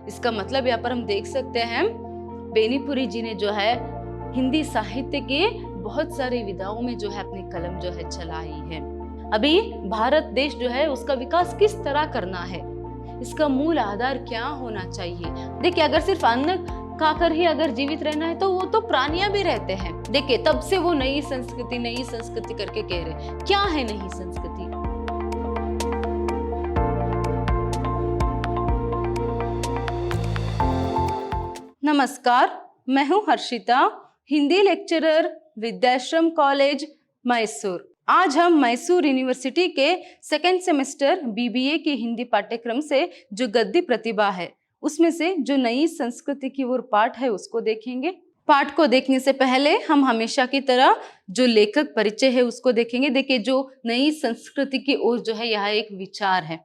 इसका मतलब यहाँ पर हम देख सकते हैं बेनीपुरी जी ने जो है हिंदी साहित्य के बहुत सारी विधाओं में जो है अपनी कलम जो है चलाई है। अभी भारत देश जो है उसका विकास किस तरह करना है, इसका मूल आधार क्या होना चाहिए। देखिए, अगर सिर्फ अन्न खाकर ही अगर जीवित रहना है तो वो तो प्राणियां भी रहते हैं। देखिए, तब से वो नई संस्कृति करके कह रहे। क्या है नई संस्कृति? नमस्कार, मैं हूं हर्षिता, हिंदी लेक्चरर, विद्याश्रम कॉलेज, मैसूर। आज हम मैसूर यूनिवर्सिटी के सेकेंड सेमेस्टर बीबीए की हिंदी पाठ्यक्रम से जो गद्य प्रतिभा है उसमें से जो नई संस्कृति की ओर पाठ है उसको देखेंगे। पाठ को देखने से पहले हम हमेशा की तरह जो लेखक परिचय है उसको देखेंगे। देखिए, जो नई संस्कृति की ओर जो है यह एक विचार है।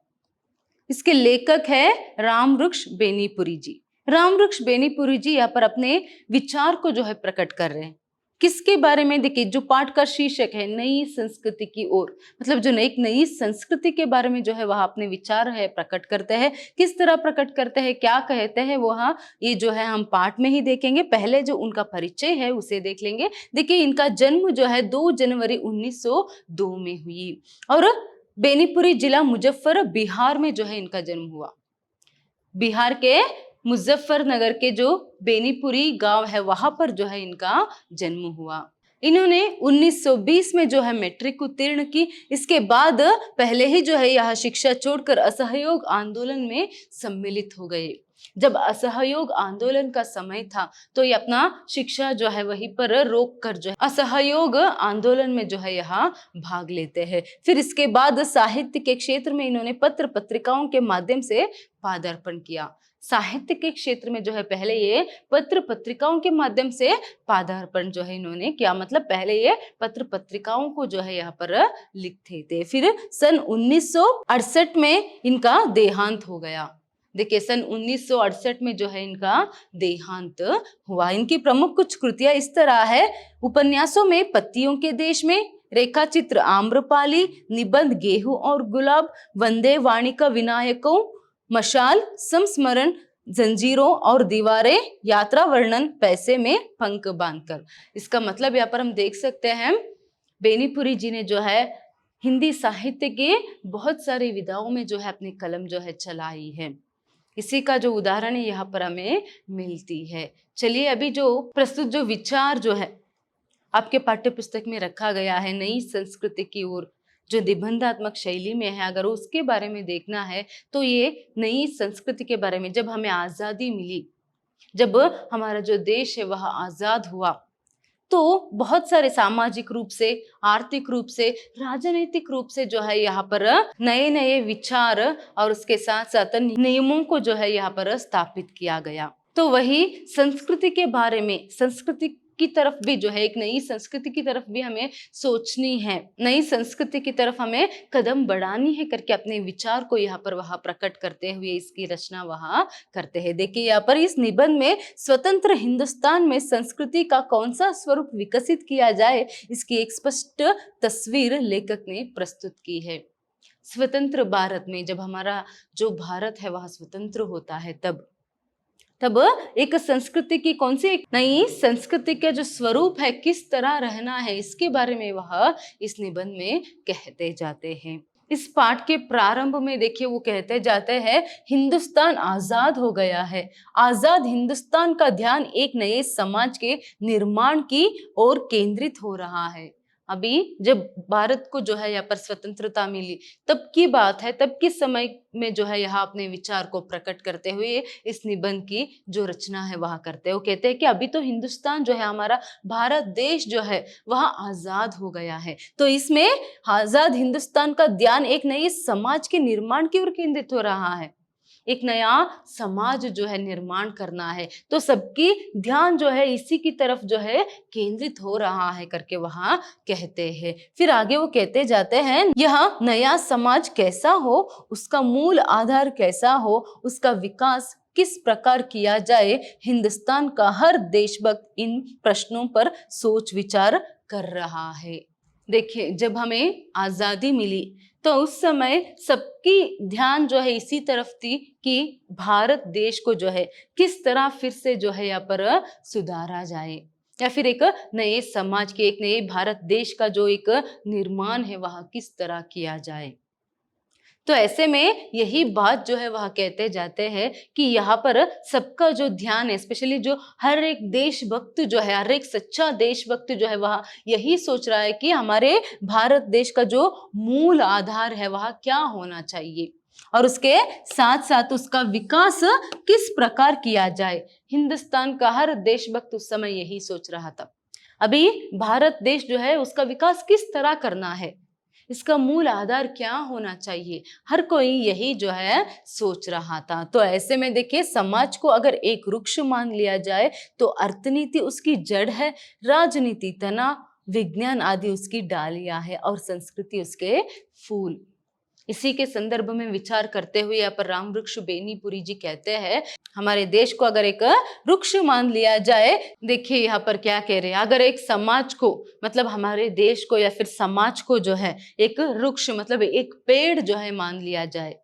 इसके लेखक है रामवृक्ष बेनीपुरी जी। रामवृक्ष बेनीपुरी जी यहाँ पर अपने विचार को जो है प्रकट कर रहे हैं। किसके बारे में? देखिए, जो पाठ का शीर्षक है नई संस्कृति की ओर, मतलब जो नई संस्कृति के बारे में जो है वह अपने विचार है प्रकट करते हैं। किस तरह प्रकट करते हैं, क्या कहते हैं वह, ये जो है हम पाठ में ही देखेंगे। पहले जो उनका परिचय है उसे देख लेंगे। देखिए, इनका जन्म जो है 2 जनवरी 1902 में हुई और बेनीपुरी जिला मुजफ्फर बिहार में जो है इनका जन्म हुआ। बिहार के मुजफ्फरनगर के जो बेनीपुरी गांव है वहां पर जो है इनका जन्म हुआ। इन्होंने 1920 में जो है मैट्रिक उत्तीर्ण की। इसके बाद पहले ही जो है यह शिक्षा छोड़कर असहयोग आंदोलन में सम्मिलित हो गए। जब असहयोग आंदोलन का समय था तो ये अपना शिक्षा जो है वहीं पर रोक कर जो है असहयोग आंदोलन में जो है यहाँ भाग लेते हैं। फिर इसके बाद साहित्य के क्षेत्र में इन्होंने पत्र पत्रिकाओं के माध्यम से पादार्पण किया। साहित्य के क्षेत्र में जो है पहले ये पत्र पत्रिकाओं के माध्यम से पादार्पण जो है इन्होंने किया, मतलब पहले ये पत्र पत्रिकाओं को जो है यहाँ पर लिखते थे। फिर सन 1968 में इनका देहांत हो गया। देखिए, सन 1968 में जो है इनका देहांत हुआ। इनकी प्रमुख कुछ कृतियां इस तरह है। उपन्यासों में पत्तियों के देश में, रेखा चित्र आम्रपाली, निबंध गेहूं और गुलाब, वंदे वाणी का विनायकों, मशाल, संस्मरण, जंजीरों और दीवारें, यात्रा वर्णन, पैसे में पंख बांधकर। इसका मतलब यहाँ पर हम देख सकते हैं बेनीपुरी जी ने जो है हिंदी साहित्य के बहुत सारी विधाओं में जो है अपनी कलम जो है चलाई है। इसी का जो उदाहरण है यहाँ पर हमें मिलती है। चलिए, अभी जो प्रस्तुत जो विचार जो है आपके पाठ्य पुस्तक में रखा गया है नई संस्कृति की ओर, जो निबंधात्मक शैली में है, अगर उसके बारे में देखना है तो ये नई संस्कृति के बारे में, जब हमें आजादी मिली, जब हमारा जो देश है वह आजाद हुआ तो बहुत सारे सामाजिक रूप से, आर्थिक रूप से, राजनीतिक रूप से जो है यहाँ पर नए नए विचार और उसके साथ साथ नियमों को जो है यहाँ पर स्थापित किया गया। तो वही संस्कृति के बारे में, संस्कृति की तरफ भी जो है, एक नई संस्कृति की तरफ भी हमें सोचनी है, नई संस्कृति की तरफ हमें कदम बढ़ानी है करके अपने विचार को यहाँ पर वहां प्रकट करते हुए इसकी रचना वहां करते हैं। देखिए, यहाँ पर इस निबंध में स्वतंत्र हिंदुस्तान में संस्कृति का कौन सा स्वरूप विकसित किया जाए, इसकी एक स्पष्ट तस्वीर लेखक ने प्रस्तुत की है। स्वतंत्र भारत में, जब हमारा जो भारत है वह स्वतंत्र होता है, तब एक संस्कृति की कौन सी एक नई संस्कृति का जो स्वरूप है, किस तरह रहना है, इसके बारे में वह इस निबंध में कहते जाते हैं। इस पाठ के प्रारंभ में देखिए वो कहते जाते हैं, हिंदुस्तान आजाद हो गया है। आजाद हिंदुस्तान का ध्यान एक नए समाज के निर्माण की ओर केंद्रित हो रहा है। अभी जब भारत को जो है यहाँ पर स्वतंत्रता मिली तब की बात है, तब के समय में जो है यहाँ अपने विचार को प्रकट करते हुए इस निबंध की जो रचना है वह करते हैं। वो कहते हैं कि अभी तो हिंदुस्तान जो है, हमारा भारत देश जो है वह आजाद हो गया है, तो इसमें आजाद हिंदुस्तान का ध्यान एक नए समाज के निर्माण की ओर केंद्रित हो रहा है। एक नया समाज जो है निर्माण करना है, तो सबकी ध्यान जो है इसी की तरफ जो है केंद्रित हो रहा है करके वहां कहते हैं। फिर आगे वो कहते जाते हैं, यह नया समाज कैसा हो, उसका मूल आधार कैसा हो, उसका विकास किस प्रकार किया जाए, हिंदुस्तान का हर देशभक्त इन प्रश्नों पर सोच विचार कर रहा है। देखिए, जब हमें आजादी मिली तो उस समय सबकी ध्यान जो है इसी तरफ थी कि भारत देश को जो है किस तरह फिर से जो है यहाँ पर सुधारा जाए, या फिर एक नए समाज के, एक नए भारत देश का जो एक निर्माण है वह किस तरह किया जाए। तो ऐसे में यही बात जो है वह कहते जाते हैं कि यहाँ पर सबका जो ध्यान है, स्पेशली जो हर एक देशभक्त जो है, हर एक सच्चा देशभक्त जो है वह यही सोच रहा है कि हमारे भारत देश का जो मूल आधार है वह क्या होना चाहिए और उसके साथ साथ उसका विकास किस प्रकार किया जाए। हिंदुस्तान का हर देशभक्त उस समय यही सोच रहा था। अभी भारत देश जो है उसका विकास किस तरह करना है, इसका मूल आधार क्या होना चाहिए, हर कोई यही जो है सोच रहा था। तो ऐसे में देखिए, समाज को अगर एक वृक्ष मान लिया जाए तो अर्थनीति उसकी जड़ है, राजनीति तना, विज्ञान आदि उसकी डालियां है और संस्कृति उसके फूल। इसी के संदर्भ में विचार करते हुए यहाँ पर राम वृक्ष बेनीपुरी जी कहते हैं, हमारे देश को अगर एक वृक्ष मान लिया जाए, देखिए यहाँ पर क्या कह रहे हैं, अगर एक समाज को, मतलब हमारे देश को या फिर समाज को जो है एक वृक्ष मतलब एक पेड़ जो है मान लिया जाए,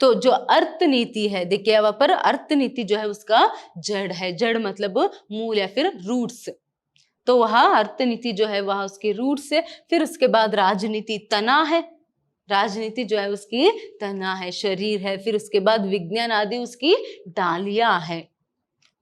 तो जो अर्थनीति है, देखिए यहाँ पर अर्थनीति जो है उसका जड़ है, जड़ मतलब मूल या फिर रूट्स, तो वह अर्थनीति जो है वह उसके रूट्स है। फिर उसके बाद राजनीति तना है, राजनीति जो है उसकी तना है, शरीर है। फिर उसके बाद विज्ञान आदि उसकी डालियां है,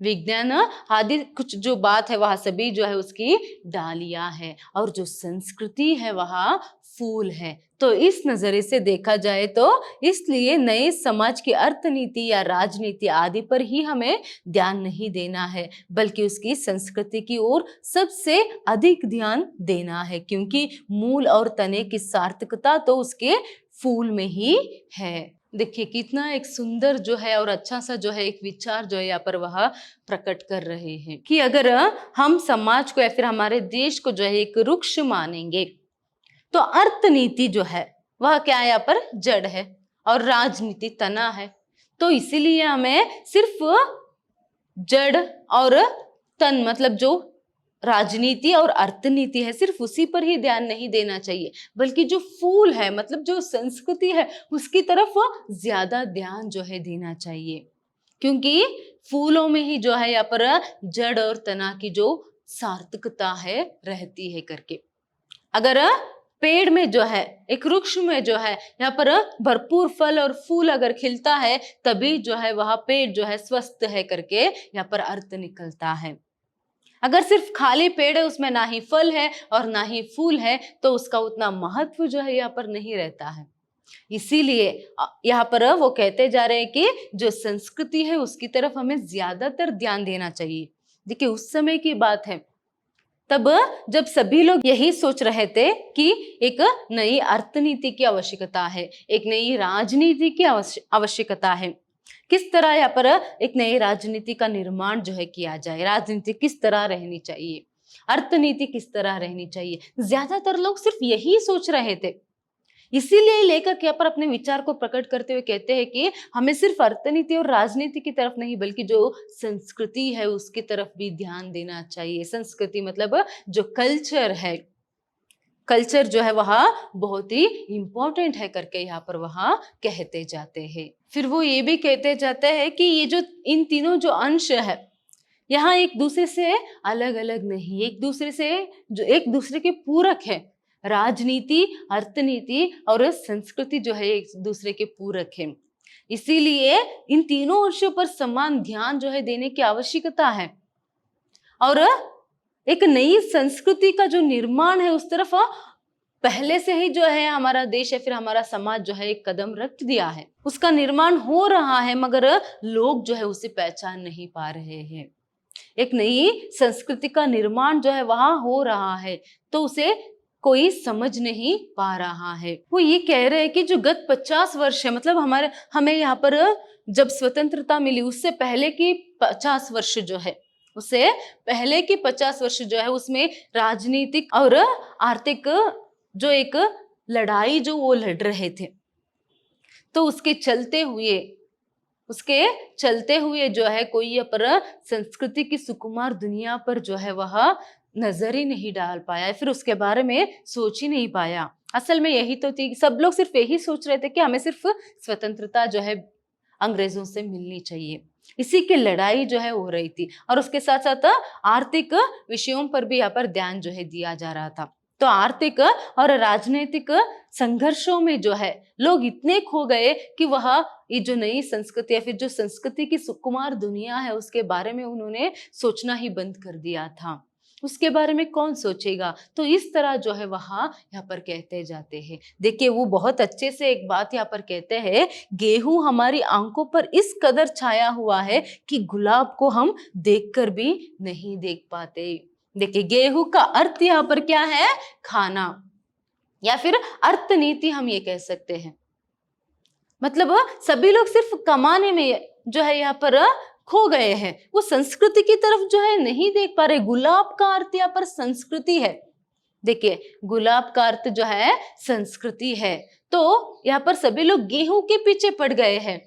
विज्ञान आदि कुछ जो बात है वह सभी जो है उसकी डालियां है, और जो संस्कृति है वह फूल है। तो इस नजरिए से देखा जाए तो इसलिए नए समाज की अर्थनीति या राजनीति आदि पर ही हमें ध्यान नहीं देना है, बल्कि उसकी संस्कृति की ओर सबसे अधिक ध्यान देना है, क्योंकि मूल और तने की सार्थकता तो उसके फूल में ही है। देखिए कितना एक सुंदर जो है और अच्छा सा जो है एक विचार जो है यहाँ पर वह प्रकट कर रहे हैं कि अगर हम समाज को या फिर हमारे देश को जो है एक वृक्ष मानेंगे तो अर्थनीति जो है वह क्या है, यहाँ पर जड़ है और राजनीति तना है। तो इसीलिए हमें सिर्फ जड़ और तन मतलब जो राजनीति और अर्थनीति है सिर्फ उसी पर ही ध्यान नहीं देना चाहिए, बल्कि जो फूल है मतलब जो संस्कृति है उसकी तरफ ज्यादा ध्यान जो है देना चाहिए, क्योंकि फूलों में ही जो है यहाँ पर जड़ और तना की जो सार्थकता है रहती है करके। अगर पेड़ में जो है एक वृक्ष में जो है यहाँ पर भरपूर फल और फूल अगर खिलता है तभी जो है वह पेड़ जो है स्वस्थ है करके यहाँ पर अर्थ निकलता है। अगर सिर्फ खाली पेड़ है, उसमें ना ही फल है और ना ही फूल है, तो उसका उतना महत्व जो है यहाँ पर नहीं रहता है। इसीलिए यहाँ पर वो कहते जा रहे हैं कि जो संस्कृति है उसकी तरफ हमें ज्यादातर ध्यान देना चाहिए। देखिए उस समय की बात है तब जब सभी लोग यही सोच रहे थे कि एक नई अर्थनीति की आवश्यकता है, एक नई राजनीति की आवश्यकता है, किस तरह यहाँ पर एक नई राजनीति का निर्माण जो है किया जाए, राजनीति किस तरह रहनी चाहिए, अर्थनीति किस तरह रहनी चाहिए, ज्यादातर लोग सिर्फ यही सोच रहे थे। इसीलिए लेखक यहाँ पर अपने विचार को प्रकट करते हुए कहते हैं कि हमें सिर्फ अर्थनीति और राजनीति की तरफ नहीं बल्कि जो संस्कृति है उसकी तरफ भी ध्यान देना चाहिए। संस्कृति मतलब जो कल्चर है, कल्चर जो है वह बहुत ही इंपॉर्टेंट है करके यहाँ पर वह कहते जाते हैं। फिर वो ये भी कहते जाते हैं कि ये जो इन तीनों जो अंश है यहाँ एक दूसरे से अलग अलग नहीं, एक दूसरे से जो एक दूसरे के पूरक है। राजनीति, अर्थनीति और संस्कृति जो है एक दूसरे के पूरक है, इसीलिए इन तीनों अंशों पर समान ध्यान जो है देने की आवश्यकता है। और एक नई संस्कृति का जो निर्माण है उस तरफ पहले से ही जो है हमारा देश या फिर हमारा समाज जो है एक कदम रख दिया है, उसका निर्माण हो रहा है, मगर लोग जो है उसे पहचान नहीं पा रहे हैं। एक नई संस्कृति का निर्माण जो है वहां हो रहा है तो उसे कोई समझ नहीं पा रहा है। वो ये कह रहे हैं कि जो गत 50 वर्ष है, मतलब हमें यहाँ पर जब स्वतंत्रता मिली उससे पहले की 50 वर्ष जो है, उससे पहले की 50 वर्ष जो है उसमें राजनीतिक और आर्थिक जो एक लड़ाई जो वो लड़ रहे थे, तो उसके चलते हुए जो है कोई पर संस्कृति की सुकुमार दुनिया पर जो है वह नजर ही नहीं डाल पाया, फिर उसके बारे में सोच ही नहीं पाया। असल में यही तो थी, सब लोग सिर्फ यही सोच रहे थे कि हमें सिर्फ स्वतंत्रता जो है अंग्रेजों से मिलनी चाहिए। इसी की लड़ाई जो है हो रही थी और उसके साथ साथ आर्थिक विषयों पर भी यहाँ पर ध्यान जो है दिया जा रहा था। तो आर्थिक और राजनीतिक संघर्षों में जो है लोग इतने खो गए कि वह ये जो नई संस्कृति या फिर जो संस्कृति की सुकुमार दुनिया है उसके बारे में उन्होंने सोचना ही बंद कर दिया था। उसके बारे में कौन सोचेगा, तो इस तरह जो है वहां यहाँ पर कहते जाते हैं। देखिए वो बहुत अच्छे से एक बात यहाँ पर कहते हैं, गेहूं हमारी आंखों पर इस कदर छाया हुआ है कि गुलाब को हम देखकर भी नहीं देख पाते। देखिए गेहूं का अर्थ यहाँ पर क्या है, खाना, या फिर अर्थ नीति हम ये कह सकते हैं। मतलब सभी लोग सिर्फ कमाने में जो है यहाँ पर खो गए हैं, वो संस्कृति की तरफ जो है नहीं देख पा रहे। गुलाब का अर्थ यहाँ पर संस्कृति है। देखिए गुलाब का अर्थ जो है संस्कृति है, तो यहाँ पर सभी लोग गेहूं के पीछे पड़ गए हैं,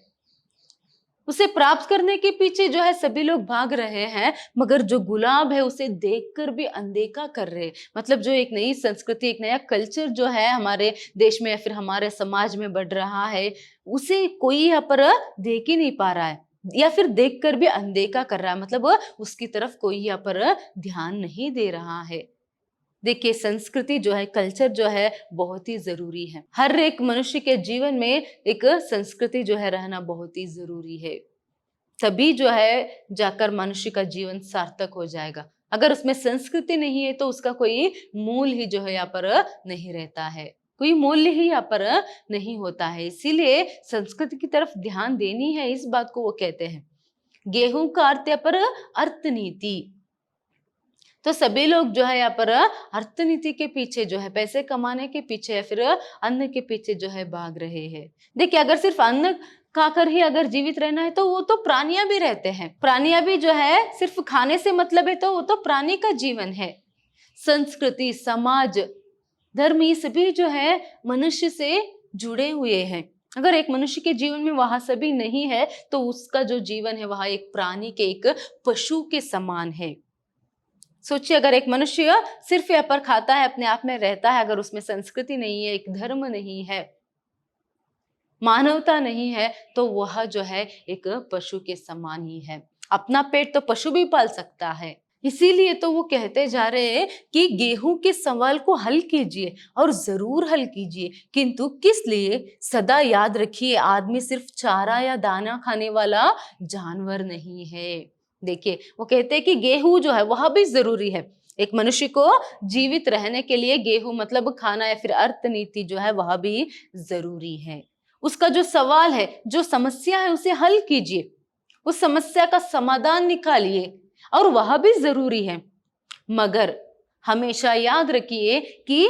उसे प्राप्त करने के पीछे जो है सभी लोग भाग रहे हैं, मगर जो गुलाब है उसे देखकर भी अनदेखा कर रहे हैं। मतलब जो एक नई संस्कृति, एक नया कल्चर जो है हमारे देश में या फिर हमारे समाज में बढ़ रहा है, उसे कोई यहाँ पर देख ही नहीं पा रहा है या फिर देखकर भी अनदेखा कर रहा है। मतलब उसकी तरफ कोई यहाँ पर ध्यान नहीं दे रहा है। देखिए संस्कृति जो है, कल्चर जो है बहुत ही जरूरी है। हर एक मनुष्य के जीवन में एक संस्कृति जो है रहना बहुत ही जरूरी है, तभी जो है जाकर मनुष्य का जीवन सार्थक हो जाएगा। अगर उसमें संस्कृति नहीं है तो उसका कोई मूल ही जो है यहाँ पर नहीं रहता है, कोई मूल्य ही यहाँ पर नहीं होता है। इसीलिए संस्कृति की तरफ ध्यान देनी है, इस बात को वो कहते हैं। गेहूं का अर्थ यहाँ पर अर्थनीति, तो सभी लोग जो है यहाँ पर अर्थनीति के पीछे जो है, पैसे कमाने के पीछे या फिर अन्न के पीछे जो है भाग रहे हैं। देखिए अगर सिर्फ अन्न खाकर ही अगर जीवित रहना है तो वो तो प्राणियां भी रहते हैं, प्राणियां भी जो है सिर्फ खाने से मतलब है तो वो तो प्राणी का जीवन है। संस्कृति, समाज, धर्म, ये सभी जो है मनुष्य से जुड़े हुए हैं। अगर एक मनुष्य के जीवन में वहां सभी नहीं है तो उसका जो जीवन है वहां एक प्राणी के, एक पशु के समान है। सोचिए अगर एक मनुष्य सिर्फ यहाँ पर खाता है, अपने आप में रहता है, अगर उसमें संस्कृति नहीं है, एक धर्म नहीं है, मानवता नहीं है, तो वह जो है एक पशु के समान ही है। अपना पेट तो पशु भी पाल सकता है। इसीलिए तो वो कहते जा रहे हैं कि गेहूं के सवाल को हल कीजिए और जरूर हल कीजिए, किंतु किस लिए? सदा याद रखिए आदमी सिर्फ चारा या दाना खाने वाला जानवर नहीं है। देखिए वो कहते हैं कि गेहूं जो है वह भी जरूरी है। एक मनुष्य को जीवित रहने के लिए गेहूं मतलब खाना या फिर अर्थनीति जो है वह भी जरूरी है। उसका जो सवाल है, जो समस्या है, उसे हल कीजिए, उस समस्या का समाधान निकालिए, और वह भी जरूरी है। मगर हमेशा याद रखिए कि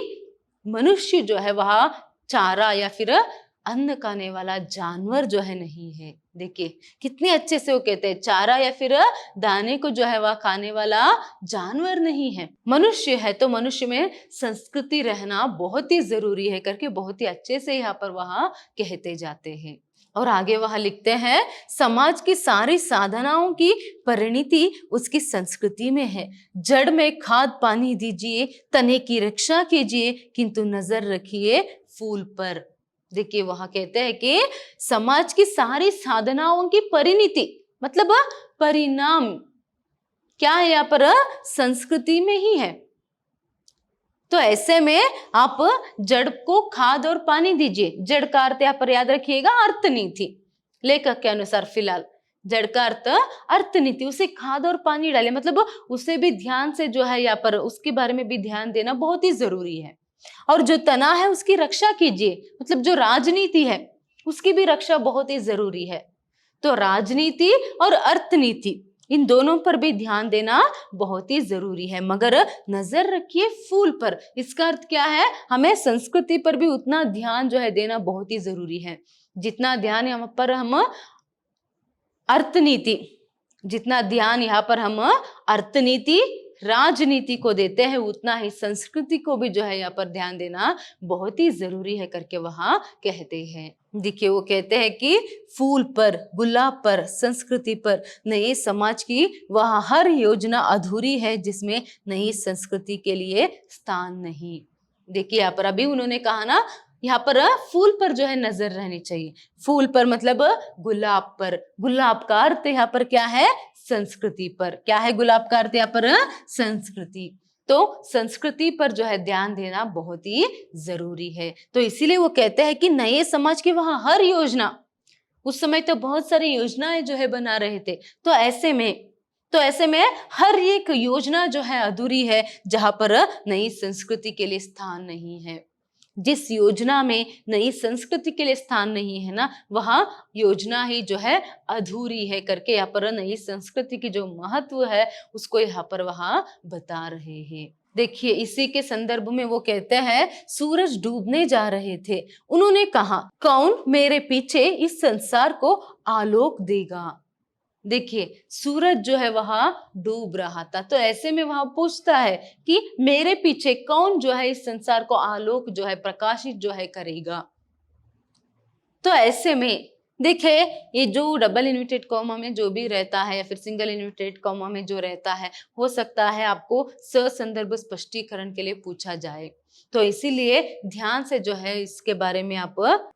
मनुष्य जो है वह चारा या फिर अन्न खाने वाला जानवर जो है नहीं है। देखिए कितने अच्छे से वो कहते हैं, चारा या फिर दाने को जो है वह खाने वाला जानवर नहीं है, मनुष्य है। तो मनुष्य में संस्कृति रहना बहुत ही जरूरी है करके बहुत ही अच्छे से यहाँ पर वह कहते जाते हैं। और आगे वह लिखते हैं, समाज की सारी साधनाओं की परिणति उसकी संस्कृति में है। जड़ में खाद पानी दीजिए, तने की रक्षा कीजिए, किंतु नजर रखिए फूल पर। देखिए वहां कहते हैं कि समाज की सारी साधनाओं की परिणति मतलब परिणाम क्या है यहाँ पर, संस्कृति में ही है। तो ऐसे में आप जड़ को खाद और पानी दीजिए। जड़ का अर्थ यहाँ पर याद रखिएगा अर्थनीति, लेखक के अनुसार फिलहाल जड़ का अर्थ अर्थनीति, उसे खाद और पानी डाले, मतलब उसे भी ध्यान से जो है यहाँ पर उसके बारे में भी ध्यान देना बहुत ही जरूरी है। और जो तना है उसकी रक्षा कीजिए, मतलब जो राजनीति है उसकी भी रक्षा बहुत ही जरूरी है। तो राजनीति और अर्थनीति इन दोनों पर भी ध्यान देना बहुत ही जरूरी है, मगर नजर रखिए फूल पर। इसका अर्थ क्या है, हमें संस्कृति पर भी उतना ध्यान जो है देना बहुत ही जरूरी है, जितना ध्यान यहाँ पर हम अर्थनीति, जितना ध्यान यहाँ पर हम अर्थनीति राजनीति को देते हैं, उतना ही संस्कृति को भी जो है यहाँ पर ध्यान देना बहुत ही जरूरी है करके वहां कहते हैं। देखिए वो कहते हैं कि फूल पर, गुलाब पर, संस्कृति पर, नए समाज की वह हर योजना अधूरी है जिसमें नई संस्कृति के लिए स्थान नहीं। देखिए यहाँ पर अभी उन्होंने कहा ना, यहाँ पर फूल पर जो है नजर रहनी चाहिए। फूल पर मतलब गुलाब पर। गुलाब का अर्थ यहाँ पर क्या है? संस्कृति पर। क्या है गुलाब का अर्थ यहाँ पर? संस्कृति। तो संस्कृति पर जो है ध्यान देना बहुत ही जरूरी है। तो इसीलिए वो कहते हैं कि नए समाज की वहां हर योजना, उस समय तो बहुत सारी योजनाएं जो है बना रहे थे, तो ऐसे में हर एक योजना जो है अधूरी है जहां पर नई संस्कृति के लिए स्थान नहीं है। जिस योजना में नई संस्कृति के लिए स्थान नहीं है ना, वहां योजना ही जो है अधूरी है करके यहाँ पर नई संस्कृति की जो महत्व है उसको यहाँ पर वहां बता रहे हैं। देखिए इसी के संदर्भ में वो कहते हैं, सूरज डूबने जा रहे थे, उन्होंने कहा कौन मेरे पीछे इस संसार को आलोक देगा। देखिए सूरज जो है वहां डूब रहा था, तो ऐसे में वहां पूछता है कि मेरे पीछे कौन जो है इस संसार को आलोक जो है प्रकाशित जो है करेगा। तो ऐसे में देखिए ये जो डबल इन्वर्टेड कॉमा में जो भी रहता है या फिर सिंगल इन्वर्टेड कॉमा में जो रहता है, हो सकता है आपको ससंदर्भ स्पष्टीकरण के लिए पूछा जाए। तो इसीलिए ध्यान से जो है इसके बारे में आप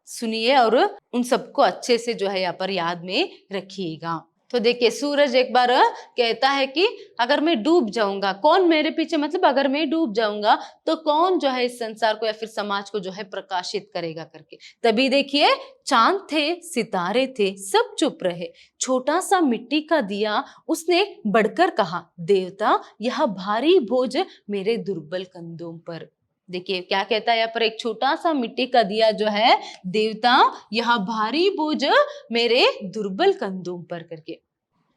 सुनिए और उन सबको अच्छे से जो है यहाँ पर याद में रखिएगा। तो देखिए सूरज एक बार कहता है कि अगर मैं डूब जाऊंगा, कौन मेरे पीछे, मतलब अगर मैं डूब जाऊंगा तो कौन जो है इस संसार को या फिर समाज को जो है प्रकाशित करेगा करके। तभी देखिए चांद थे, सितारे थे, सब चुप रहे, छोटा सा मिट्टी का दिया उसने बढ़कर कहा, देवता यह भारी बोझ मेरे दुर्बल कंधों पर। देखिए क्या कहता है यहाँ पर, एक छोटा सा मिट्टी का दिया जो है, देवता यह भारी बोझ मेरे दुर्बल कंधों पर करके।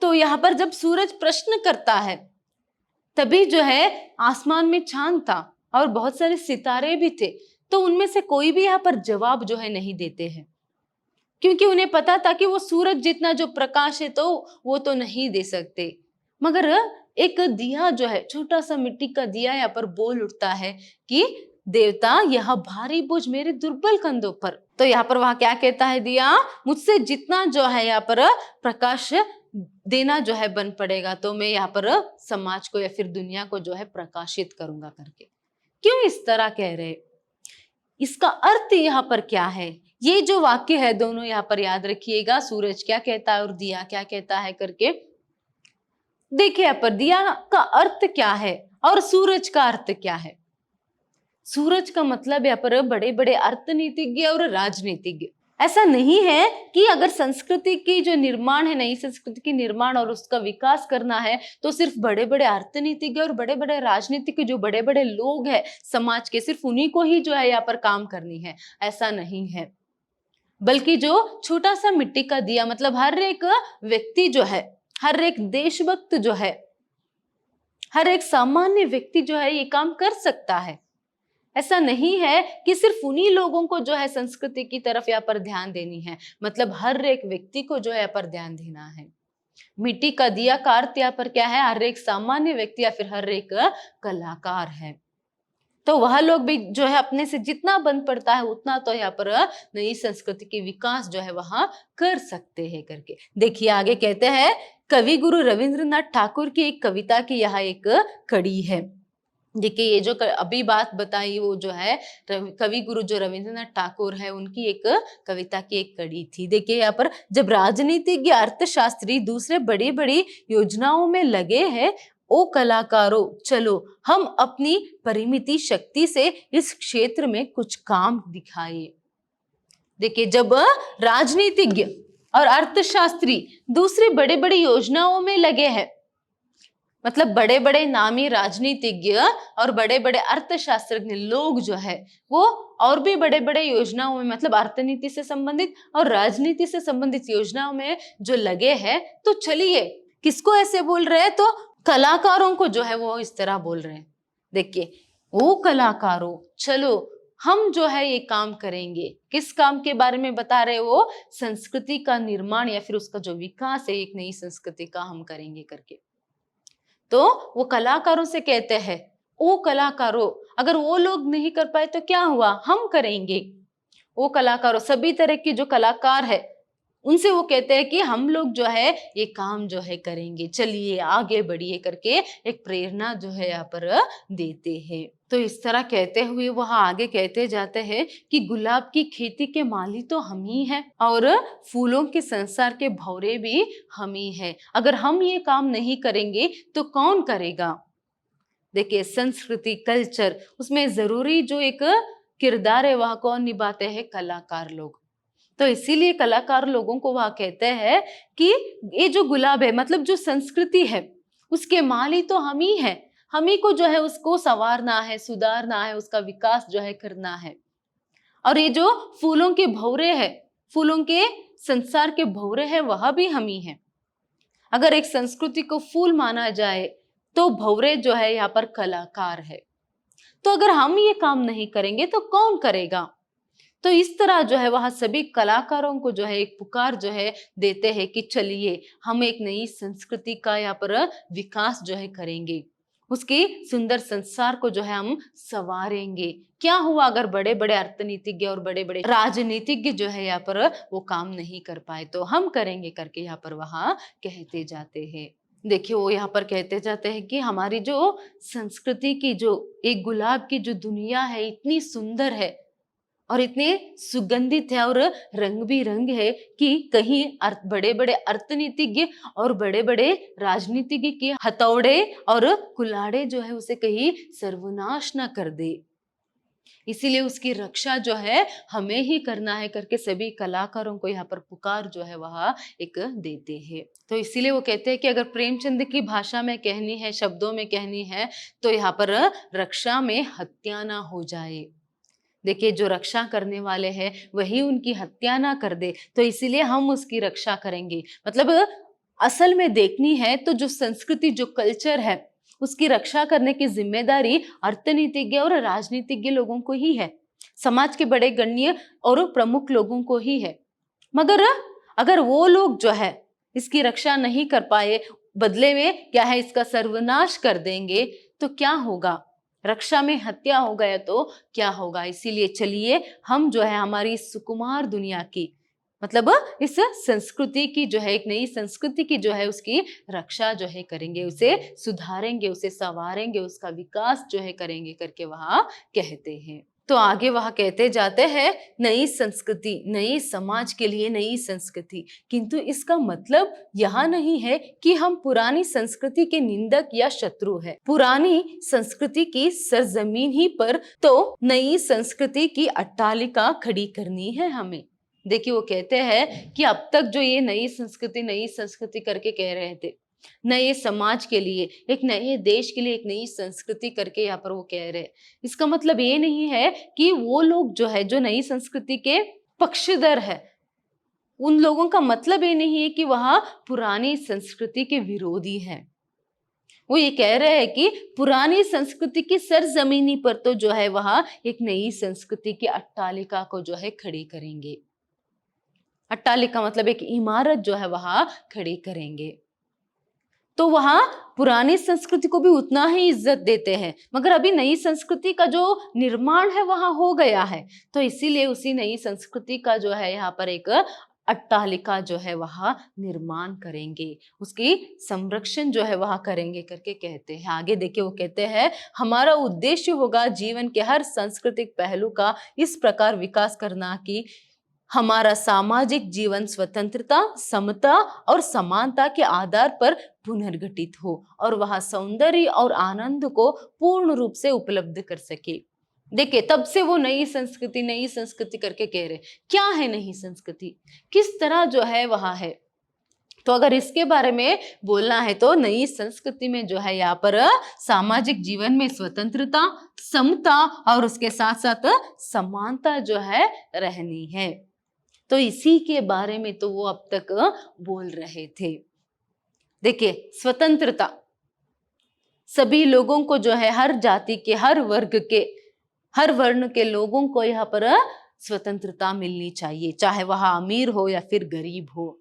तो यहाँ पर जब सूरज प्रश्न करता है तभी जो है आसमान में चांद था और बहुत सारे सितारे भी थे, तो उनमें से कोई भी यहाँ पर जवाब जो है नहीं देते हैं, क्योंकि उन्हें पता था कि वो सूरज जितना जो प्रकाश है तो वो तो नहीं दे सकते। मगर एक दिया जो है, छोटा सा मिट्टी का दिया यहाँ पर बोल उठता है कि देवता यह भारी बोझ मेरे दुर्बल कंधों पर। तो यहाँ पर वहां क्या कहता है दिया, मुझसे जितना जो है यहाँ पर प्रकाश देना जो है बन पड़ेगा तो मैं यहाँ पर समाज को या फिर दुनिया को जो है प्रकाशित करूंगा करके। क्यों इस तरह कह रहे, इसका अर्थ यहाँ पर क्या है? ये जो वाक्य है दोनों यहाँ पर याद रखिएगा, सूरज क्या कहता है और दिया क्या कहता है करके। देखिए यहाँ पर दिया का अर्थ क्या है और सूरज का अर्थ क्या है। सूरज का मतलब यहाँ पर बड़े बड़े अर्थनीतिज्ञ और राजनीतिज्ञ। ऐसा नहीं है कि अगर संस्कृति की जो निर्माण है, नई संस्कृति की निर्माण और उसका विकास करना है तो सिर्फ बड़े बड़े अर्थनीतिज्ञ और बड़े बड़े राजनीतिक जो बड़े बड़े लोग हैं समाज के, सिर्फ उन्हीं को ही जो है यहाँ पर काम करनी है, ऐसा नहीं है। बल्कि जो छोटा सा मिट्टी का दिया, मतलब हर एक व्यक्ति जो है, हर एक देशभक्त जो है, हर एक सामान्य व्यक्ति जो है ये काम कर सकता है। ऐसा नहीं है कि सिर्फ उन्हीं लोगों को जो है संस्कृति की तरफ यहाँ पर ध्यान देनी है, मतलब हर एक व्यक्ति को जो है यहाँ पर ध्यान देना है। मिट्टी का दिया का अर्थ यहाँ पर क्या है, हर एक सामान्य व्यक्ति या फिर हर एक कलाकार है। तो वह लोग भी जो है अपने से जितना बन पड़ता है उतना तो यहाँ पर नई संस्कृति की विकास जो है वहां कर सकते हैं करके। देखिए आगे कहते हैं, कवि गुरु रविंद्रनाथ ठाकुर की एक कविता की यह एक कड़ी है। देखिए ये जो अभी बात बताई वो जो है कवि गुरु जो रविंद्रनाथ ठाकुर है उनकी एक कविता की एक कड़ी थी। देखिए यहाँ पर, जब राजनीतिज्ञ अर्थशास्त्री दूसरे बड़ी बड़ी योजनाओं में लगे हैं, ओ कलाकारों चलो हम अपनी परिमिति शक्ति से इस क्षेत्र में कुछ काम दिखाए। देखिए जब राजनीतिज्ञ और अर्थशास्त्री दूसरी बड़े बड़ी योजनाओं में लगे हैं, मतलब बड़े बड़े नामी राजनीतिज्ञ और बड़े बड़े अर्थशास्त्रज्ञ लोग जो है वो और भी बड़े बड़े योजनाओं में, मतलब अर्थनीति से संबंधित और राजनीति से संबंधित योजनाओं में जो लगे हैं, तो चलिए किसको ऐसे बोल रहे हैं, तो कलाकारों को जो है वो इस तरह बोल रहे हैं। देखिए वो कलाकारों चलो हम जो है ये काम करेंगे। किस काम के बारे में बता रहे, वो संस्कृति का निर्माण या फिर उसका जो विकास है एक नई संस्कृति का हम करेंगे करके। तो वो कलाकारों से कहते हैं, ओ कलाकारों अगर वो लोग नहीं कर पाए तो क्या हुआ, हम करेंगे। वो कलाकारों, सभी तरह के जो कलाकार है उनसे वो कहते हैं कि हम लोग जो है ये काम जो है करेंगे, चलिए आगे बढ़िए करके एक प्रेरणा जो है यहाँ पर देते हैं। तो इस तरह कहते हुए वह आगे कहते जाते हैं कि गुलाब की खेती के माली तो हम ही हैं और फूलों के संसार के भौरे भी हम ही हैं। अगर हम ये काम नहीं करेंगे तो कौन करेगा? देखिए संस्कृति, कल्चर, उसमें जरूरी जो एक किरदार है वह कौन निभाते हैं? कलाकार लोग। तो इसीलिए कलाकार लोगों को वह कहते हैं कि ये जो गुलाब है, मतलब जो संस्कृति है, उसके माली तो हम ही हैं। हम ही को जो है उसको संवारना है, सुधारना है, उसका विकास जो है करना है। और ये जो फूलों के भौरे है, फूलों के संसार के भौरे है, वह भी हम ही हैं। अगर एक संस्कृति को फूल माना जाए तो भौरे जो है यहाँ पर कलाकार है। तो अगर हम ये काम नहीं करेंगे तो कौन करेगा? तो इस तरह जो है वह सभी कलाकारों को जो है एक पुकार जो है देते हैं कि चलिए हम एक नई संस्कृति का यहाँ पर विकास जो है करेंगे, उसकी सुंदर संसार को जो है हम संवारेंगे। क्या हुआ अगर बड़े बड़े अर्थनीतिज्ञ और बड़े बड़े राजनीतिज्ञ जो है यहाँ पर वो काम नहीं कर पाए, तो हम करेंगे करके यहाँ पर वहाँ कहते जाते हैं। देखिए वो यहाँ पर कहते जाते हैं कि हमारी जो संस्कृति की जो एक गुलाब की जो दुनिया है इतनी सुंदर है और इतने सुगंधित है और रंग बिरंग है कि कहीं बड़े बड़े अर्थनीतिज्ञ और बड़े बड़े राजनीतिज्ञ के हथौड़े और कुल्हाड़े जो है उसे कहीं सर्वनाश ना कर दे। इसीलिए उसकी रक्षा जो है हमें ही करना है करके सभी कलाकारों को यहाँ पर पुकार जो है वह एक देते हैं। तो इसीलिए वो कहते हैं कि अगर प्रेमचंद की भाषा में कहनी है, शब्दों में कहनी है, तो यहाँ पर रक्षा में हत्या ना हो जाए। देखिए जो रक्षा करने वाले हैं वही उनकी हत्या ना कर दे, तो इसीलिए हम उसकी रक्षा करेंगे। मतलब असल में देखनी है तो जो संस्कृति, जो कल्चर है, उसकी रक्षा करने की जिम्मेदारी अर्थनीतिज्ञ और राजनीतिज्ञ लोगों को ही है, समाज के बड़े गण्य और प्रमुख लोगों को ही है। मगर अगर वो लोग जो है इसकी रक्षा नहीं कर पाए, बदले में क्या है इसका सर्वनाश कर देंगे, तो क्या होगा? रक्षा में हत्या हो गया तो क्या होगा? इसीलिए चलिए हम जो है हमारी सुकुमार दुनिया की, मतलब इस संस्कृति की जो है एक नई संस्कृति की जो है उसकी रक्षा जो है करेंगे, उसे सुधारेंगे, उसे संवारेंगे, उसका विकास जो है करेंगे करके वह कहते हैं। तो आगे वह कहते जाते हैं नई संस्कृति, नई समाज के लिए नई संस्कृति, किंतु इसका मतलब यह नहीं है कि हम पुरानी संस्कृति के निंदक या शत्रु है। पुरानी संस्कृति की सरजमीन ही पर तो नई संस्कृति की अट्टालिका खड़ी करनी है हमें। देखिए वो कहते हैं कि अब तक जो ये नई संस्कृति करके कह रहे थे, नए समाज के लिए, एक नए देश के लिए एक नई संस्कृति करके यहाँ पर वो कह रहे हैं, इसका मतलब ये नहीं है कि वो लोग जो है जो नई संस्कृति के पक्षधर है, उन लोगों का मतलब ये नहीं है कि वह पुरानी संस्कृति के विरोधी हैं। वो ये कह रहे हैं कि पुरानी संस्कृति की सरजमीनी पर तो जो है वह एक नई संस्कृति की अट्टालिका को जो है खड़ी करेंगे। अट्टालिका मतलब एक इमारत जो है वह खड़ी करेंगे। तो वहां पुरानी संस्कृति को भी उतना ही इज्जत देते हैं, मगर अभी नई संस्कृति का जो निर्माण है वहां हो गया है, तो इसीलिए उसी नई संस्कृति का जो है यहाँ पर एक अट्टालिका जो है वह निर्माण करेंगे, उसकी संरक्षण जो है वह करेंगे करके कहते हैं। आगे देखिए वो कहते हैं हमारा उद्देश्य होगा जीवन के हर सांस्कृतिक पहलू का इस प्रकार विकास करना कि हमारा सामाजिक जीवन स्वतंत्रता, समता और समानता के आधार पर पुनर्गठित हो और वह सौंदर्य और आनंद को पूर्ण रूप से उपलब्ध कर सके। देखिए तब से वो नई संस्कृति करके कह रहे, क्या है नई संस्कृति, किस तरह जो है वह है। तो अगर इसके बारे में बोलना है तो नई संस्कृति में जो है यहाँ पर सामाजिक जीवन में स्वतंत्रता, समता और उसके साथ साथ समानता जो है रहनी है। तो इसी के बारे में तो वो अब तक बोल रहे थे। देखिए स्वतंत्रता, सभी लोगों को जो है, हर जाति के, हर वर्ग के, हर वर्ण के लोगों को यहाँ पर स्वतंत्रता मिलनी चाहिए, चाहे वह अमीर हो या फिर गरीब हो।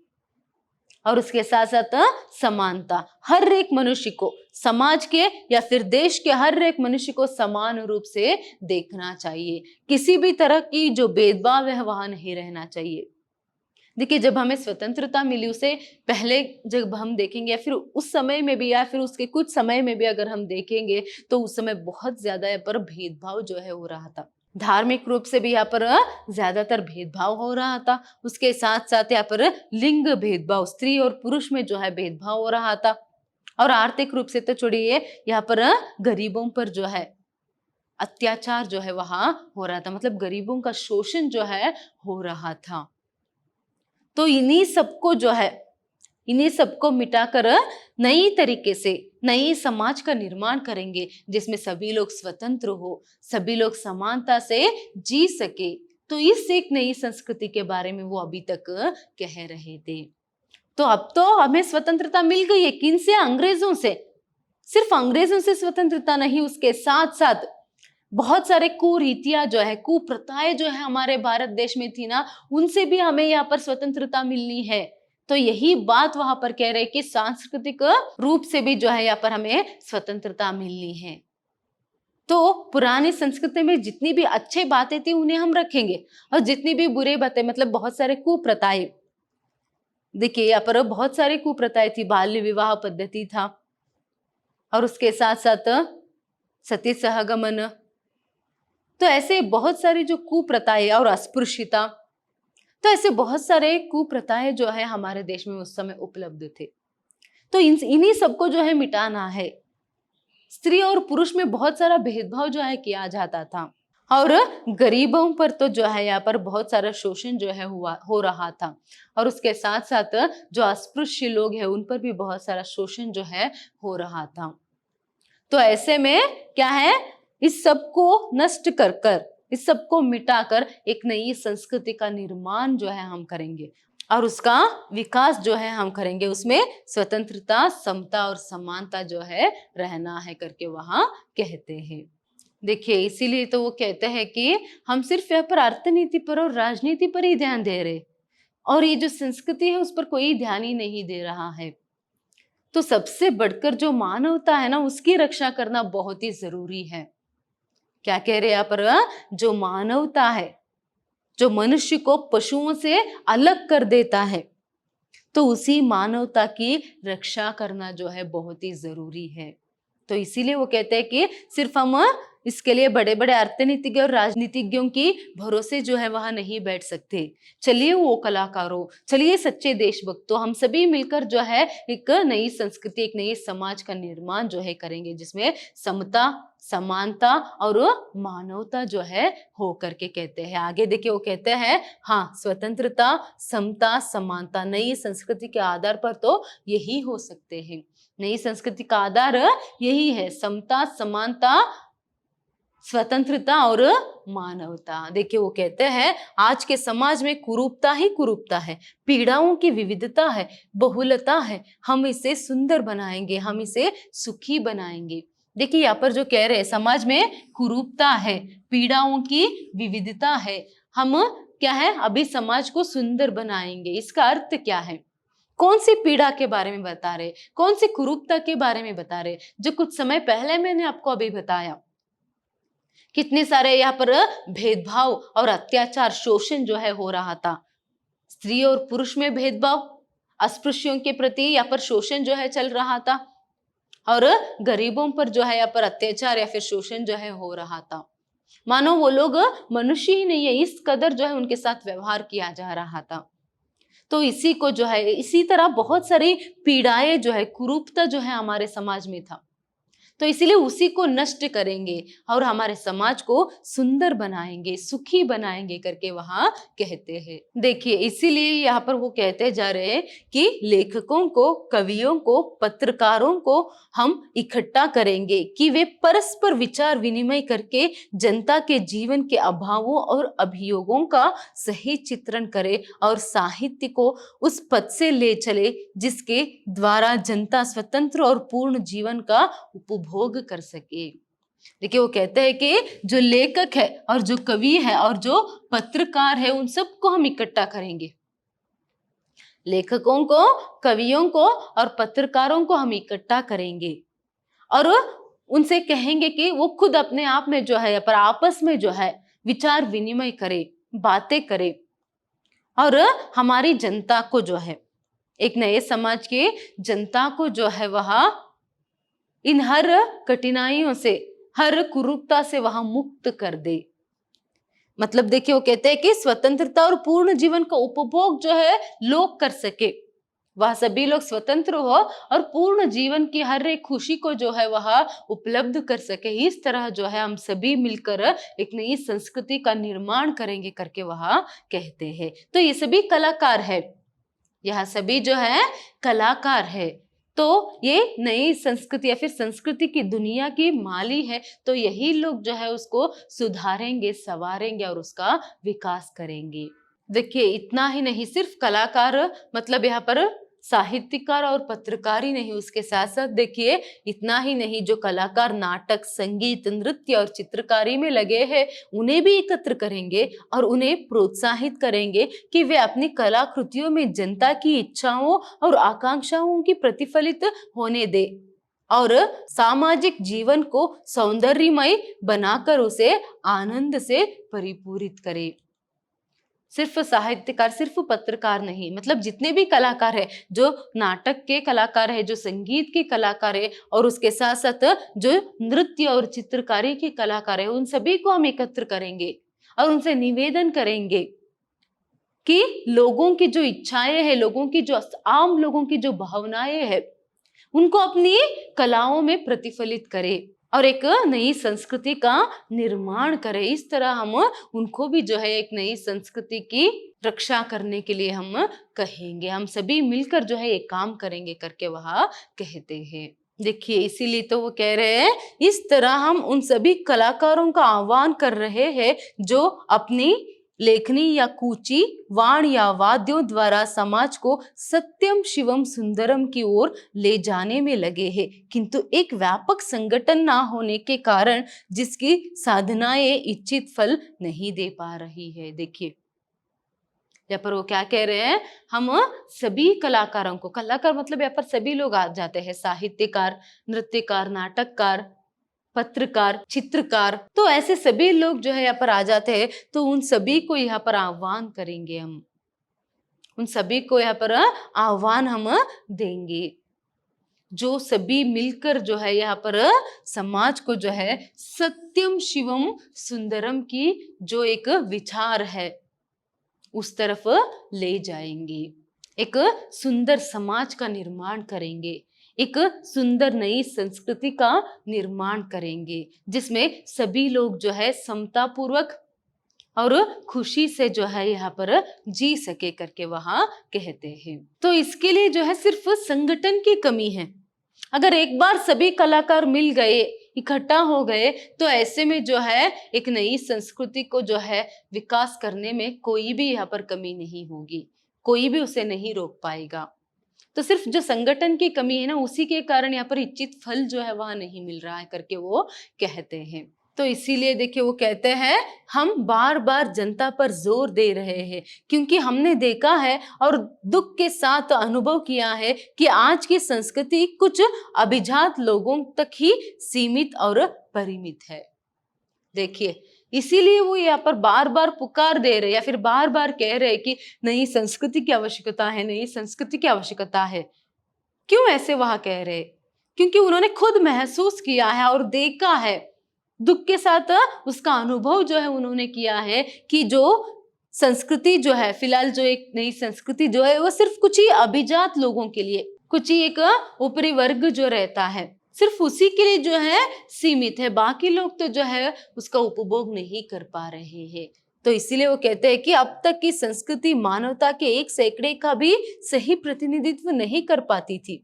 और उसके साथ साथ समानता, हर एक मनुष्य को, समाज के या फिर देश के हर एक मनुष्य को समान रूप से देखना चाहिए, किसी भी तरह की जो भेदभाव है वहां नहीं रहना चाहिए। देखिए, जब हमें स्वतंत्रता मिली उससे पहले जब हम देखेंगे या फिर उस समय में भी या फिर उसके कुछ समय में भी अगर हम देखेंगे तो उस समय बहुत ज्यादा यहाँ पर भेदभाव जो है हो रहा था। धार्मिक रूप से भी यहाँ पर ज्यादातर भेदभाव हो रहा था। उसके साथ साथ यहाँ पर लिंग भेदभाव, स्त्री और पुरुष में जो है भेदभाव हो रहा था। और आर्थिक रूप से तो छोड़िए, यहाँ पर गरीबों पर जो है अत्याचार जो है वहां हो रहा था, मतलब गरीबों का शोषण जो है हो रहा था। तो इन्हीं सबको मिटाकर नई तरीके से नई समाज का निर्माण करेंगे, जिसमें सभी लोग स्वतंत्र हो, सभी लोग समानता से जी सके। तो इस एक नई संस्कृति के बारे में वो अभी तक कह रहे थे। तो अब तो हमें स्वतंत्रता मिल गई है, किनसे? अंग्रेजों से। सिर्फ अंग्रेजों से स्वतंत्रता नहीं, उसके साथ साथ बहुत सारे कुरीतियां जो है, कुप्रथाएं जो है हमारे भारत देश में थी ना, उनसे भी हमें यहाँ पर स्वतंत्रता मिलनी है। तो यही बात वहां पर कह रहे कि सांस्कृतिक रूप से भी जो है यहाँ पर हमें स्वतंत्रता मिलनी है। तो पुरानी संस्कृति में जितनी भी अच्छी बातें थी उन्हें हम रखेंगे, और जितनी भी बुरी बातें, मतलब बहुत सारे कुप्रथाएं, देखिए यहाँ पर बहुत सारी कुप्रथाएं थी। बाल्य विवाह पद्धति था, और उसके साथ साथ सती सहगमन। तो ऐसे बहुत सारी जो कुप्रथाएं और अस्पृश्यता, तो ऐसे बहुत सारे कुप्रथाएं जो है हमारे देश में उस समय उपलब्ध थे। तो इन्हीं सबको जो है मिटाना है। स्त्री और पुरुष में बहुत सारा भेदभाव जो है किया जाता था, और गरीबों पर तो जो है यहाँ पर बहुत सारा शोषण जो है हो रहा था। और उसके साथ साथ जो अस्पृश्य लोग हैं उन पर भी बहुत सारा शोषण जो है हो रहा था। तो ऐसे में क्या है, इस सबको नष्ट कर कर, इस सबको मिटाकर एक नई संस्कृति का निर्माण जो है हम करेंगे, और उसका विकास जो है हम करेंगे। उसमें स्वतंत्रता, समता और समानता जो है रहना है करके वहां कहते हैं। देखिए, इसीलिए तो वो कहते हैं कि हम सिर्फ यहाँ पर अर्थनीति पर और राजनीति पर ही ध्यान दे रहे, और ये जो संस्कृति है उस पर कोई ध्यान ही नहीं दे रहा है। तो सबसे बढ़कर जो मानवता है ना, उसकी रक्षा करना बहुत ही जरूरी है। क्या कह रहे हैं यहाँ पर? जो मानवता है, जो मनुष्य को पशुओं से अलग कर देता है, तो उसी मानवता की रक्षा करना जो है बहुत ही जरूरी है। तो इसीलिए वो कहते हैं कि सिर्फ हम इसके लिए बड़े बड़े अर्थनीतिज्ञ और राजनीतिज्ञों की भरोसे जो है वहां नहीं बैठ सकते। चलिए वो कलाकारों, चलिए सच्चे देशभक्तों, हम सभी मिलकर जो है एक नई संस्कृति, एक नई समाज का निर्माण जो है करेंगे, जिसमें समता, समानता और मानवता जो है हो करके कहते हैं। आगे देखिए वो कहते हैं, हाँ, स्वतंत्रता, समता, समानता, नई संस्कृति के आधार पर तो यही हो सकते हैं। नई संस्कृति का आधार यही है, समता, समानता, स्वतंत्रता और मानवता। देखिए वो कहते हैं, आज के समाज में कुरूपता ही कुरूपता है, पीड़ाओं की विविधता है, बहुलता है। हम इसे सुंदर बनाएंगे, हम इसे सुखी बनाएंगे। देखिए यहाँ पर जो कह रहे हैं, समाज में कुरूपता है, पीड़ाओं की विविधता है, हम क्या है, अभी समाज को सुंदर बनाएंगे। इसका अर्थ क्या है? कौन सी पीड़ा के बारे में बता रहे, कौन सी कुरूपता के बारे में बता रहे? जो कुछ समय पहले मैंने आपको अभी बताया, कितने सारे यहाँ पर भेदभाव और अत्याचार, शोषण जो है हो रहा था। स्त्री और पुरुष में भेदभाव, अस्पृश्यों के प्रति यहाँ पर शोषण जो है चल रहा था, और गरीबों पर जो है यहाँ पर अत्याचार या फिर शोषण जो है हो रहा था। मानो वो लोग मनुष्य ही नहीं है, इस कदर जो है उनके साथ व्यवहार किया जा रहा था। तो इसी को जो है, इसी तरह बहुत सारी पीड़ाएं जो है, कुरूपता जो है हमारे समाज में था। तो इसीलिए उसी को नष्ट करेंगे और हमारे समाज को सुंदर बनाएंगे, सुखी बनाएंगे करके वहां कहते हैं। देखिए इसीलिए यहाँ पर वो कहते जा रहे हैं कि लेखकों को, कवियों को, पत्रकारों को हम इकट्ठा करेंगे कि वे परस्पर विचार विनिमय करके जनता के जीवन के अभावों और अभियोगों का सही चित्रण करें और साहित्य को उस पथ से ले चले जिसके द्वारा जनता स्वतंत्र और पूर्ण जीवन का उपभोग कर सके। देखिए वो कहते हैं कि जो लेखक है और जो कवि है और जो पत्रकार है, उन सबको हम इकट्ठा करेंगे। लेखकों को, कवियों को और पत्रकारों को हम इकट्ठा करेंगे और उनसे कहेंगे कि वो खुद अपने आप में जो है, पर आपस में जो है विचार विनिमय करे, बातें करे, और हमारी जनता को जो है, एक नए समाज के जनता को जो है वह इन हर कठिनाइयों से, हर कुरूपता से वह मुक्त कर दे। मतलब देखिए वो कहते हैं कि स्वतंत्रता और पूर्ण जीवन का उपभोग जो है लोग कर सके, वह सभी लोग स्वतंत्र हो और पूर्ण जीवन की हर एक खुशी को जो है वह उपलब्ध कर सके। इस तरह जो है हम सभी मिलकर एक नई संस्कृति का निर्माण करेंगे करके वह कहते हैं। तो ये सभी कलाकार है, यह सभी जो है कलाकार है। तो ये नई संस्कृति या फिर संस्कृति की दुनिया की माली है। तो यही लोग जो है उसको सुधारेंगे, संवारेंगे और उसका विकास करेंगे। देखिए इतना ही नहीं, सिर्फ कलाकार मतलब यहाँ पर साहित्यकार और पत्रकार ही नहीं, उसके साथ साथ देखिए इतना ही नहीं, जो कलाकार नाटक, संगीत, नृत्य और चित्रकारी में लगे हैं उन्हें भी एकत्र करेंगे और उन्हें प्रोत्साहित करेंगे कि वे अपनी कलाकृतियों में जनता की इच्छाओं और आकांक्षाओं की प्रतिफलित होने दे और सामाजिक जीवन को सौंदर्यमय बनाकर उसे आनंद से परिपूरित करे। सिर्फ साहित्यकार, सिर्फ पत्रकार नहीं, मतलब जितने भी कलाकार है, जो नाटक के कलाकार है, जो संगीत के कलाकार है और उसके साथ साथ जो नृत्य और चित्रकारी के कलाकार है, उन सभी को हम एकत्र करेंगे और उनसे निवेदन करेंगे कि लोगों की जो इच्छाएं हैं, लोगों की जो आम लोगों की जो भावनाएं हैं, उनको अपनी कलाओं में प्रतिफलित करे और एक नई संस्कृति का निर्माण करें। इस तरह हम उनको भी जो है एक नई संस्कृति की रक्षा करने के लिए हम कहेंगे, हम सभी मिलकर जो है एक काम करेंगे करके वह कहते हैं। देखिए इसीलिए तो वो कह रहे हैं, इस तरह हम उन सभी कलाकारों का आह्वान कर रहे हैं जो अपनी लेखनी या कूची, वाण या वाद्यों द्वारा समाज को सत्यम शिवम सुंदरम की ओर ले जाने में लगे हैं, किंतु एक व्यापक संगठन ना होने के कारण जिसकी साधनाएं इच्छित फल नहीं दे पा रही है। देखिए यहाँ पर वो क्या कह रहे हैं, हम सभी कलाकारों को, कलाकार मतलब यहाँ पर सभी लोग आ जाते हैं, साहित्यकार, नृत्यकार, नाटककार, पत्रकार, चित्रकार, तो ऐसे सभी लोग जो है यहाँ पर आ जाते हैं। तो उन सभी को यहाँ पर आह्वान करेंगे, हम उन सभी को यहाँ पर आह्वान हम देंगे, जो सभी मिलकर जो है यहाँ पर समाज को जो है सत्यम शिवम सुंदरम की जो एक विचार है उस तरफ ले जाएंगे, एक सुंदर समाज का निर्माण करेंगे, एक सुंदर नई संस्कृति का निर्माण करेंगे जिसमें सभी लोग जो है समता पूर्वक और खुशी से जो है यहाँ पर जी सके करके वहां कहते हैं। तो इसके लिए जो है सिर्फ संगठन की कमी है। अगर एक बार सभी कलाकार मिल गए, इकट्ठा हो गए, तो ऐसे में जो है एक नई संस्कृति को जो है विकास करने में कोई भी यहाँ पर कमी नहीं होगी, कोई भी उसे नहीं रोक पाएगा। तो सिर्फ जो संगठन की कमी है ना, उसी के कारण यहाँ पर इच्छित फल जो है वह नहीं मिल रहा है करके वो कहते हैं। तो इसीलिए देखिए वो कहते हैं, हम बार बार जनता पर जोर दे रहे हैं क्योंकि हमने देखा है और दुख के साथ अनुभव किया है कि आज की संस्कृति कुछ अभिजात लोगों तक ही सीमित और परिमित है। देखिए इसीलिए वो यहाँ पर बार बार पुकार दे रहे या फिर बार बार कह रहे कि नई संस्कृति की आवश्यकता है, नई संस्कृति की आवश्यकता है। क्यों ऐसे वह कह रहे? क्योंकि उन्होंने खुद महसूस किया है और देखा है, दुख के साथ उसका अनुभव जो है उन्होंने किया है कि जो संस्कृति जो है, फिलहाल जो एक नई संस्कृति जो है वो सिर्फ कुछ ही अभिजात लोगों के लिए, कुछ ही एक ऊपरी वर्ग जो रहता है, सिर्फ उसी के लिए जो है सीमित है, बाकी लोग तो जो है उसका उपभोग नहीं कर पा रहे हैं। तो इसीलिए वो कहते हैं कि अब तक की संस्कृति मानवता के 1 सैकड़े का भी सही प्रतिनिधित्व नहीं कर पाती थी।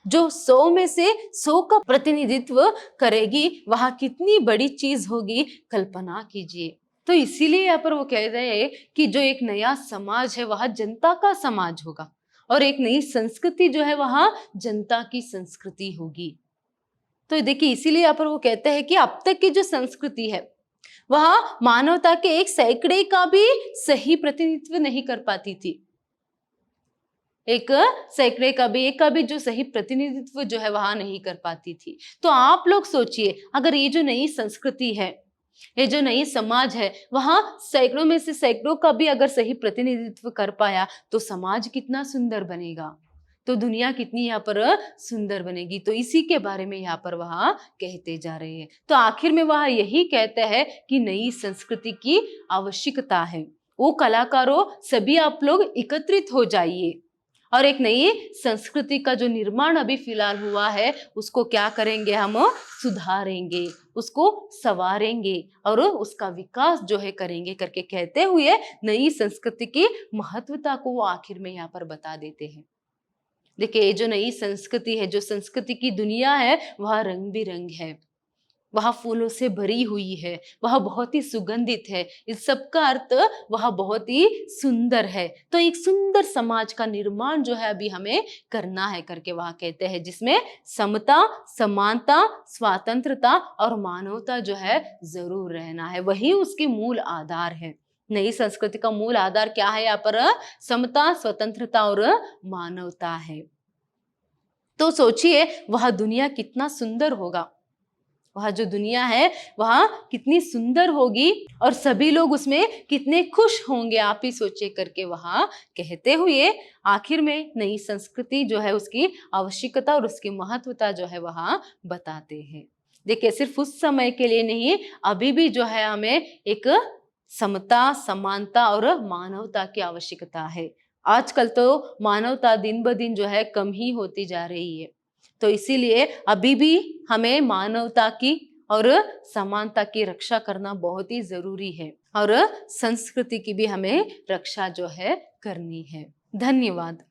जो 100 में से 100 का प्रतिनिधित्व करेगी, वहां कितनी बड़ी चीज होगी, कल्पना कीजिए। तो इसीलिए यहाँ पर वो कह रहे हैं कि जो एक नया समाज है वह जनता का समाज होगा और एक नई संस्कृति जो है वह जनता की संस्कृति होगी। तो देखिए इसीलिए यहाँ पर वो कहते हैं कि अब तक की जो संस्कृति है वह मानवता के 1 सैकड़े का भी सही प्रतिनिधित्व नहीं कर पाती थी। 1 सैकड़े का भी जो सही प्रतिनिधित्व जो है वहां नहीं कर पाती थी। तो आप लोग सोचिए, अगर ये जो नई संस्कृति है ये जो नई समाज है वहाँ सैकड़ों में से सैकड़ों का भी अगर सही प्रतिनिधित्व कर पाया तो समाज कितना सुंदर बनेगा, तो दुनिया कितनी यहाँ पर सुंदर बनेगी। तो इसी के बारे में यहाँ पर वह कहते जा रहे हैं। तो आखिर में वह यही कहते हैं कि नई संस्कृति की आवश्यकता है। वो कलाकारों सभी आप लोग एकत्रित हो जाइए और एक नई संस्कृति का जो निर्माण अभी फिलहाल हुआ है उसको क्या करेंगे, हम सुधारेंगे, उसको संवारेंगे और उसका विकास जो है करेंगे करके कहते हुए नई संस्कृति की महत्वता को वो आखिर में यहाँ पर बता देते हैं। देखिए ये जो नई संस्कृति है, जो संस्कृति की दुनिया है वह रंग बिरंग है, वह फूलों से भरी हुई है, वह बहुत ही सुगंधित है। इस सब का अर्थ वह बहुत ही सुंदर है। तो एक सुंदर समाज का निर्माण जो है अभी हमें करना है करके वह कहते हैं, जिसमें समता, समानता, स्वतंत्रता और मानवता जो है जरूर रहना है। वही उसके मूल आधार है। नई संस्कृति का मूल आधार क्या है यहाँ पर? समता, स्वतंत्रता और मानवता है। तो सोचिए वह दुनिया कितना सुंदर होगा, वह जो दुनिया है वह कितनी सुंदर होगी और सभी लोग उसमें कितने खुश होंगे, आप ही सोचिए करके वह कहते हुए आखिर में नई संस्कृति जो है उसकी आवश्यकता और उसकी महत्वता जो है वह बताते हैं। देखिए सिर्फ उस समय के लिए नहीं, अभी भी जो है हमें एक समता, समानता और मानवता की आवश्यकता है। आजकल तो मानवता दिन ब दिन जो है कम ही होती जा रही है। तो इसीलिए अभी भी हमें मानवता की और समानता की रक्षा करना बहुत ही जरूरी है और संस्कृति की भी हमें रक्षा जो है करनी है। धन्यवाद।